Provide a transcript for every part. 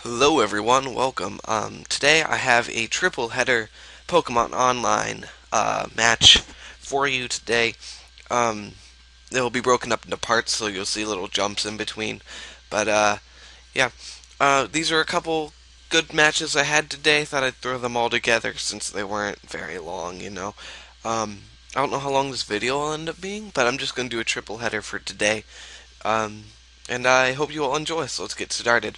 Hello everyone, welcome. Today I have a triple header Pokemon Online match for you today. They'll be broken up into parts, so you'll see little jumps in between. But yeah, these are a couple good matches I had today. Thought I'd throw them all together since they weren't very long. I don't know how long this video will end up being, but I'm just going to do a triple header for today. And I hope you all enjoy, so let's get started.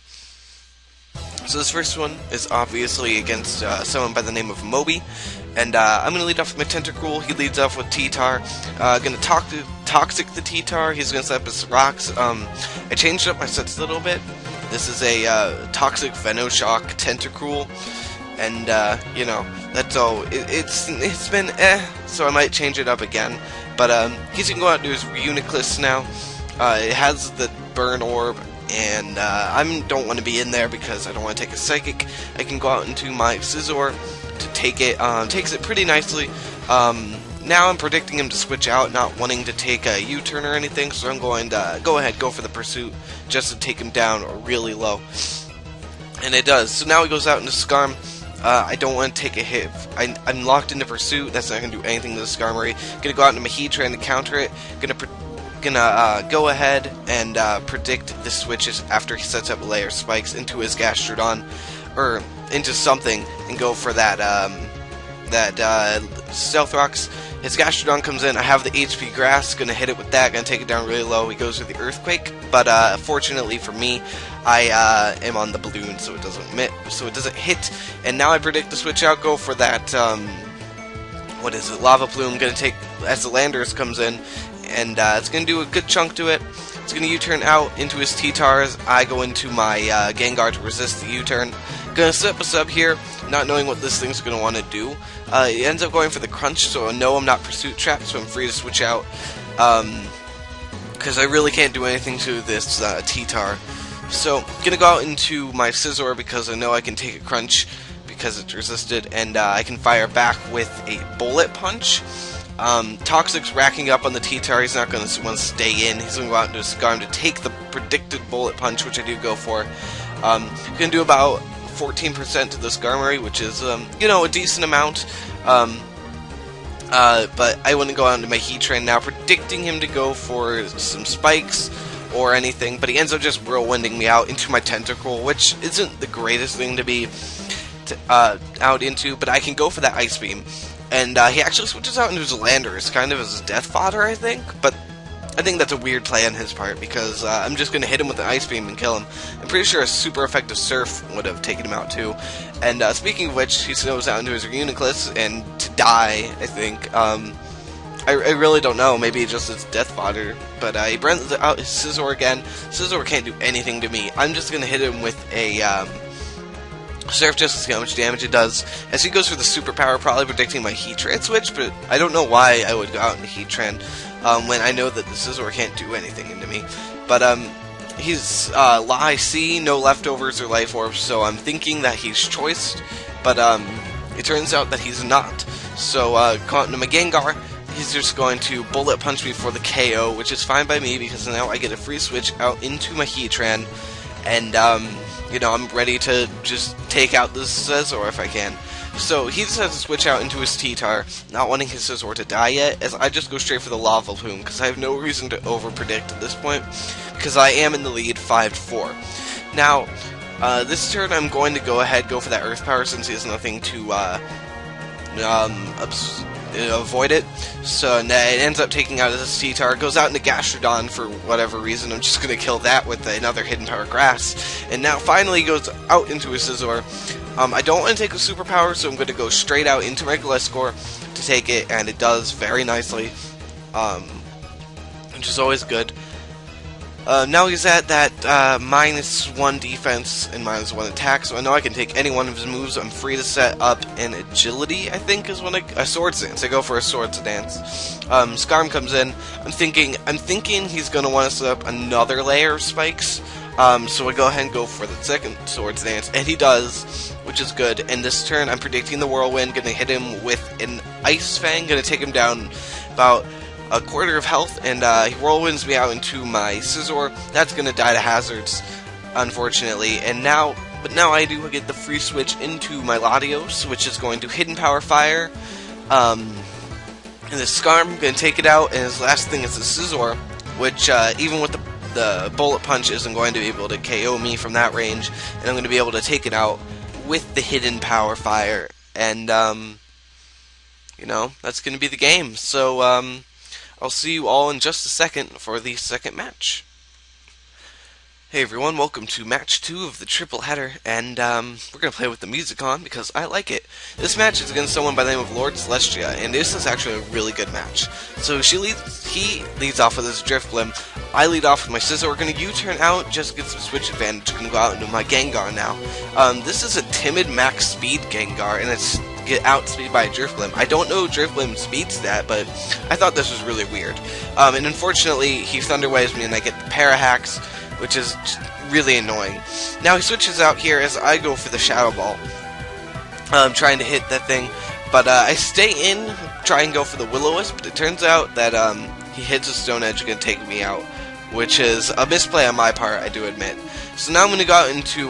So this first one is obviously against someone by the name of Moby, and I'm going to lead off with my Tentacruel. He leads off with T-Tar. Going to Toxic the T-Tar. He's going to set up his rocks. I changed up my sets a little bit. This is a Toxic Venoshock Tentacruel, and that's all. It's been so I might change it up again. But he's going to go out and do his Uniclus now. It has the Burn Orb, and I don't want to be in there because I don't want to take a Psychic. I can go out into my Scizor to take it. Takes it pretty nicely. Now I'm predicting him to switch out, not wanting to take a U-turn or anything, so I'm going to go for the Pursuit just to take him down really low. And it does. So now he goes out into Skarm. I don't want to take a hit. I'm locked into Pursuit. That's not going to do anything to the Skarmory. Going to go out into Mahitran to counter it. Gonna go ahead and predict the switches after he sets up layer spikes into his Gastrodon or into something and go for that Stealth Rocks. His Gastrodon comes in. I have the HP Grass. Gonna hit it with that. Gonna take it down really low. He goes with the Earthquake, but fortunately for me, I am on the balloon, so it doesn't hit. And now I predict the switch out. Go for that. Lava Plume. Gonna take as the Landorus comes in. And it's going to do a good chunk to it. It's going to U-turn out into his T-Tars. I go into my Gengar to resist the U-turn. Going to set up a sub here, not knowing what this thing's going to want to do. It ends up going for the Crunch, so I know I'm not Pursuit trapped, so I'm free to switch out. Because I really can't do anything to this T-Tar. So, going to go out into my Scizor because I know I can take a Crunch because it's resisted, and I can fire back with a Bullet Punch. Toxic's racking up on the T-Tar. He's not going to want to stay in. He's going to go out into Skarm to take the predicted Bullet Punch, which I do go for. Going to do about 14% to the Skarmory, which is, a decent amount. But I wouldn't go out into my Heatran now, predicting him to go for some spikes or anything, but he ends up just whirlwinding me out into my Tentacruel, which isn't the greatest thing to be out into, but I can go for that Ice Beam. And he actually switches out into his Landorus, kind of as his death fodder, I think. But I think that's a weird play on his part, because I'm just going to hit him with an Ice Beam and kill him. I'm pretty sure a super effective Surf would have taken him out too. And speaking of which, he goes out into his Uniclus, and to die, I think. I really don't know, maybe it's just his death fodder. But he brings out his Scizor again. Scizor can't do anything to me. I'm just going to hit him with a Surf just to see how much damage it does. As he goes for the superpower, probably predicting my Heatran switch, but I don't know why I would go out into Heatran when I know that the Scizor can't do anything into me. But he's Lie C, no leftovers or life orbs, so I'm thinking that he's choiced, but it turns out that he's not. So caught into my Gengar, he's just going to Bullet Punch me for the KO, which is fine by me because now I get a free switch out into my Heatran, and I'm ready to just take out this Scizor if I can. So he just has to switch out into his T-Tar, not wanting his Scizor to die yet, as I just go straight for the Lava Plume, because I have no reason to over-predict at this point, because I am in the lead 5-4. Now, this turn I'm going to go for that Earth Power, since he has nothing to avoid it. So it ends up taking out his T-Tar, goes out into Gastrodon for whatever reason. I'm just going to kill that with another Hidden Power Grass. And now finally goes out into his Scizor. I don't want to take a superpower, so I'm going to go straight out into my Gliscor to take it, and it does very nicely, which is always good. Now he's at that -1 defense and -1 attack, so I know I can take any one of his moves. I'm free to set up an Agility, I think, is when a Swords Dance. I go for a Swords Dance. Skarm comes in. I'm thinking he's gonna want to set up another layer of spikes. So I go ahead and go for the second Swords Dance, and he does, which is good. And this turn, I'm predicting the Whirlwind, gonna hit him with an Ice Fang, gonna take him down about a quarter of health, and he whirlwinds me out into my Scizor. That's going to die to hazards, unfortunately. And now, but now I do get the free switch into my Latios, which is going to Hidden Power Fire. And the Scarm, I'm going to take it out, and his last thing is the Scizor, which even with the Bullet Punch isn't going to be able to KO me from that range, and I'm going to be able to take it out with the Hidden Power Fire, and you know, that's going to be the game. So I'll see you all in just a second for the second match. Hey everyone, welcome to match 2 of the triple header, and we're going to play with the music on because I like it. This match is against someone by the name of Lord Celestia, and this is actually a really good match. So he leads off with his Drifblim, I lead off with my Scizor. We're going to U-turn out, just get some switch advantage. I'm going to go out into my Gengar now. This is a timid max speed Gengar, and it's get outspeed by a Drifblim. I don't know Drifblim speeds that, but I thought this was really weird. And unfortunately, he Thunder Waves me, and I get the Parahacks, which is really annoying. Now he switches out here as I go for the Shadow Ball. Trying to hit that thing, but I stay in, try and go for the Will-O-Wisp, but it turns out that he hits a Stone Edge, going to take me out, which is a misplay on my part, I do admit. So now I'm going to go out into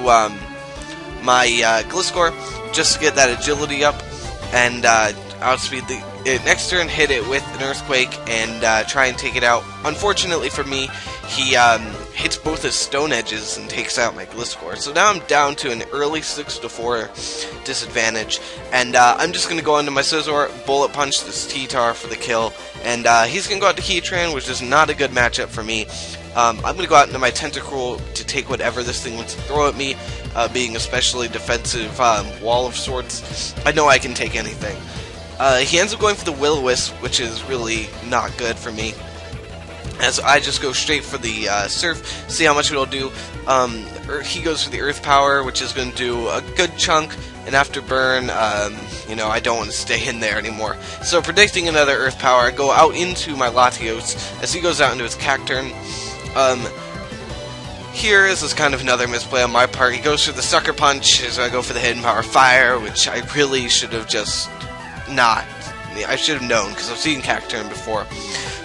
my Gliscor, just to get that agility up, and outspeed the next turn, hit it with an Earthquake, and try and take it out. Unfortunately for me, he hits both his Stone Edges and takes out my Gliscor. So now I'm down to an early 6-4 disadvantage, and I'm just going to go into my Scizor, Bullet Punch this T-Tar for the kill, and he's going to go out to Heatran, which is not a good matchup for me. I'm going to go out into my Tentacruel to take whatever this thing wants to throw at me, being especially defensive wall of sorts. I know I can take anything. He ends up going for the Will-O-Wisp, which is really not good for me, as I just go straight for the Surf, see how much it'll do. He goes for the Earth Power, which is going to do a good chunk, and after Burn, you know, I don't want to stay in there anymore. So predicting another Earth Power, I go out into my Latios, as he goes out into his Cacturn. Here is kind of another misplay on my part. He goes for the Sucker Punch, as I go for the Hidden Power Fire, which I really should have just not. I should have known, because I've seen Cacturn before.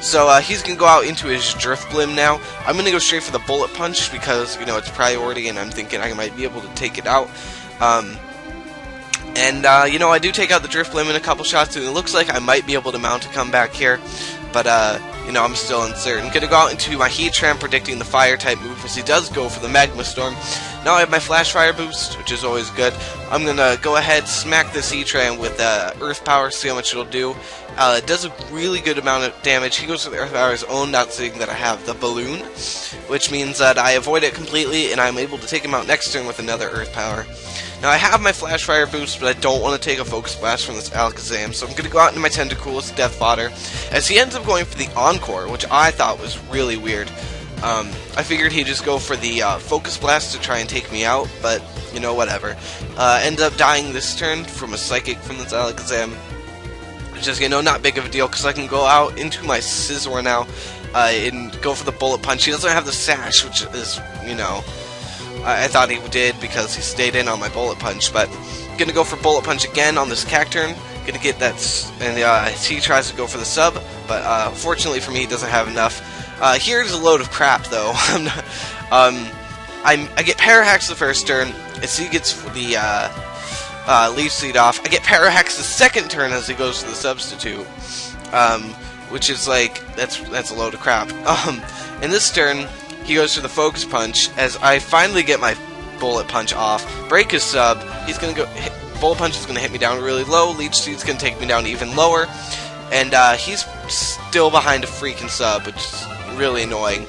So he's going to go out into his Drifblim now. I'm going to go straight for the Bullet Punch because, you know, it's priority and I'm thinking I might be able to take it out. You know, I do take out the Drifblim in a couple shots, and it looks like I might be able to mount a comeback here. But, you know, I'm still uncertain. I'm going to go out into my Heatran, predicting the Fire-type move, because he does go for the Magma Storm. Now I have my Flash Fire boost, which is always good. I'm going to go ahead, smack this Heatran with Earth Power, see how much it'll do. It does a really good amount of damage. He goes for the Earth Power's own, not saying that I have the Balloon, which means that I avoid it completely, and I'm able to take him out next turn with another Earth Power. Now I have my Flash Fire boost, but I don't want to take a Focus Blast from this Alakazam, so I'm going to go out into my Tentacruel with Death Fodder, as he ends up going for the Encore, which I thought was really weird. I figured he'd just go for the Focus Blast to try and take me out, but, you know, whatever. End up dying this turn from a Psychic from this Alakazam, which is, you know, not big of a deal, because I can go out into my Scizor now and go for the Bullet Punch. He doesn't have the Sash, which is, you know, I thought he did because he stayed in on my Bullet Punch, but I'm going to go for Bullet Punch again on this Cacturn. Going to get that, and he tries to go for the sub, but fortunately for me, he doesn't have enough. Here's a load of crap, though. I get Parahacks the first turn, as he gets the Leaf Seed off. I get Parahacks the second turn as he goes to the Substitute, which is like, that's a load of crap. In this turn, he goes for the Focus Punch, as I finally get my Bullet Punch off, break his sub. He's going to go, Bullet Punch is going to hit me down really low, Leech Seed's going to take me down even lower, and he's still behind a freaking sub, which is really annoying.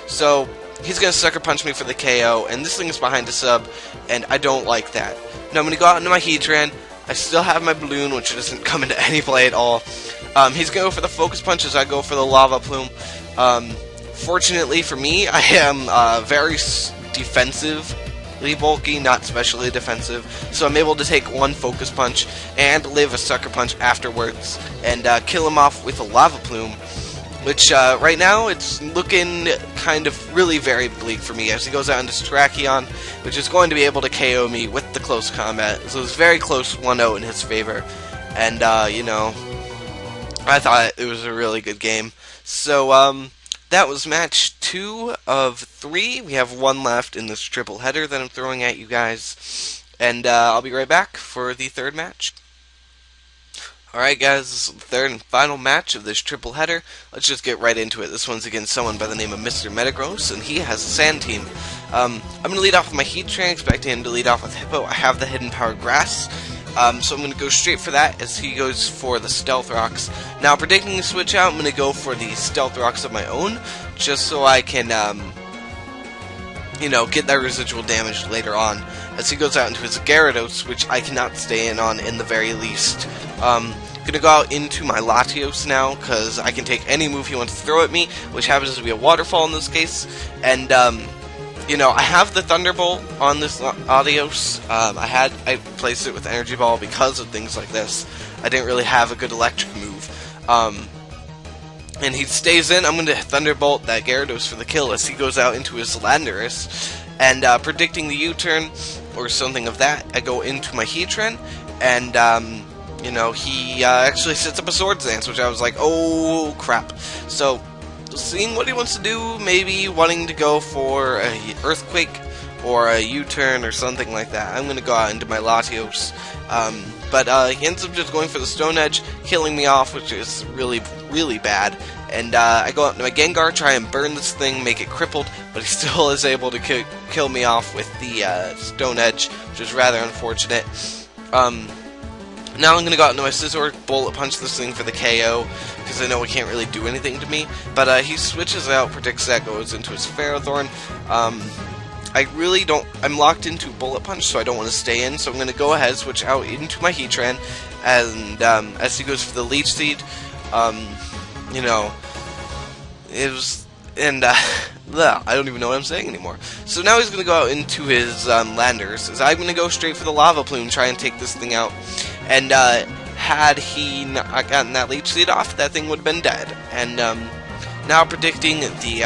So he's going to Sucker Punch me for the KO, and this thing is behind a sub, and I don't like that. Now I'm going to go out into my Heatran. I still have my Balloon, which doesn't come into any play at all. He's going to go for the Focus Punch as I go for the Lava Plume. Fortunately for me, I am very defensively bulky, not specially defensive, so I'm able to take one Focus Punch and live a Sucker Punch afterwards, and kill him off with a Lava Plume, which right now it's looking kind of really very bleak for me, as he goes out into Terrakion, which is going to be able to KO me with the close combat, so it's very close 1-0 in his favor, and you know, I thought it was a really good game. So that was match 2 of 3. We have one left in this triple header that I'm throwing at you guys. And I'll be right back for the third match. Alright guys, this is the third and final match of this triple header. Let's just get right into it. This one's against someone by the name of Mr. Metagross, and he has a sand team. I'm going to lead off with my Heat Train, expecting him to lead off with Hippo. I have the Hidden Power Grass, so I'm going to go straight for that as he goes for the Stealth Rocks. Now, predicting the switch out, I'm going to go for the Stealth Rocks of my own, just so I can, get that residual damage later on, as he goes out into his Gyarados, which I cannot stay in on in the very least. Gonna go out into my Latios now, because I can take any move he wants to throw at me, which happens to be a Waterfall in this case, and, I have the Thunderbolt on this Latios. I placed it with Energy Ball because of things like this. I didn't really have a good electric move. And he stays in. I'm going to Thunderbolt that Gyarados for the kill as he goes out into his Landorus. And predicting the U-turn or something of that, I go into my Heatran, and he actually sets up a Swords Dance, which I was like, oh crap. So, seeing what he wants to do, maybe wanting to go for a Earthquake or a U-turn or something like that. I'm going to go out into my Latios. But he ends up just going for the Stone Edge, killing me off, which is really, really bad. And I go out into my Gengar, try and burn this thing, make it crippled, but he still is able to kill me off with the Stone Edge, which is rather unfortunate. Now I'm going to go out into my Scizor, Bullet Punch this thing for the KO, because I know it can't really do anything to me. But he switches out, predicts that, goes into his Ferrothorn. I really don't... I'm locked into Bullet Punch, so I don't want to stay in, so I'm going to go ahead, switch out into my Heatran, and as he goes for the Leech Seed, it was... And, I don't even know what I'm saying anymore. So now he's going to go out into his Landers. So I'm going to go straight for the Lava Plume, try and take this thing out. And had he not gotten that Leech Seed off, that thing would have been dead. And now predicting the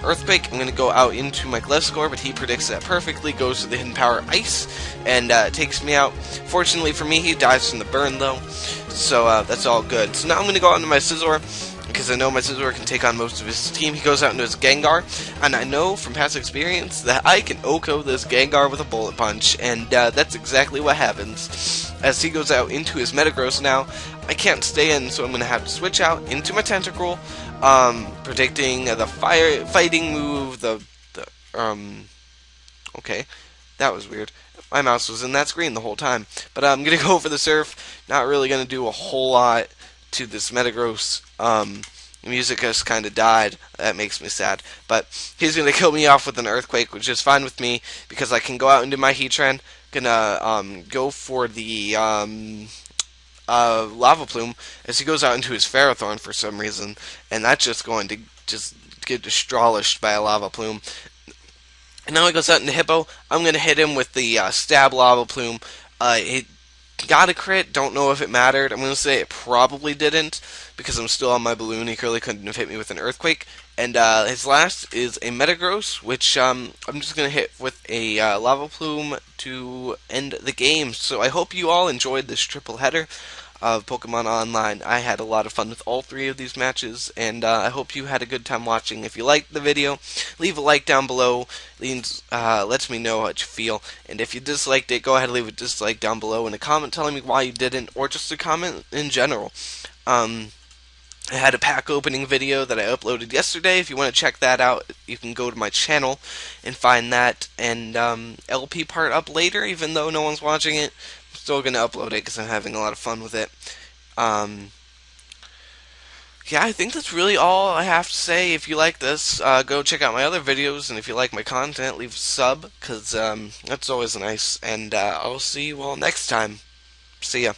Earthquake, I'm going to go out into my Gliscor, but he predicts that perfectly, goes to the Hidden Power Ice, and takes me out. Fortunately for me, he dies from the burn, though, so that's all good. So now I'm going to go out into my Scizor, because I know my Scizor can take on most of his team. He goes out into his Gengar, and I know from past experience that I can OHKO this Gengar with a Bullet Punch, and that's exactly what happens. As he goes out into his Metagross now, I can't stay in, so I'm going to have to switch out into my Tentacruel, predicting the fighting move, okay, that was weird. My mouse was in that screen the whole time. But I'm going to go for the Surf, not really going to do a whole lot to this Metagross. The music just kind of died. That makes me sad. But he's going to kill me off with an Earthquake, which is fine with me, because I can go out into my Heatran. Gonna go for the Lava Plume as he goes out into his Ferrothorn for some reason, and that's just going to just get destroyed by a Lava Plume. And now he goes out into Hippo. I'm going to hit him with the Stab Lava Plume. It got a crit, don't know if it mattered. I'm going to say it probably didn't, because I'm still on my balloon. He clearly couldn't have hit me with an Earthquake. And his last is a Metagross, which I'm just going to hit with a Lava Plume to end the game. So I hope you all enjoyed this triple header of Pokemon Online. I had a lot of fun with all three of these matches, and I hope you had a good time watching. If you liked the video, leave a like down below. Lets me know how you feel. And if you disliked it, go ahead and leave a dislike down below and a comment telling me why you didn't, or just a comment in general. I had a pack opening video that I uploaded yesterday. If you want to check that out, you can go to my channel and find that, and LP part up later, even though no one's watching it. I'm still going to upload it because I'm having a lot of fun with it. Yeah, I think that's really all I have to say. If you like this, go check out my other videos, and if you like my content, leave a sub, because that's always nice. And I'll see you all next time. See ya.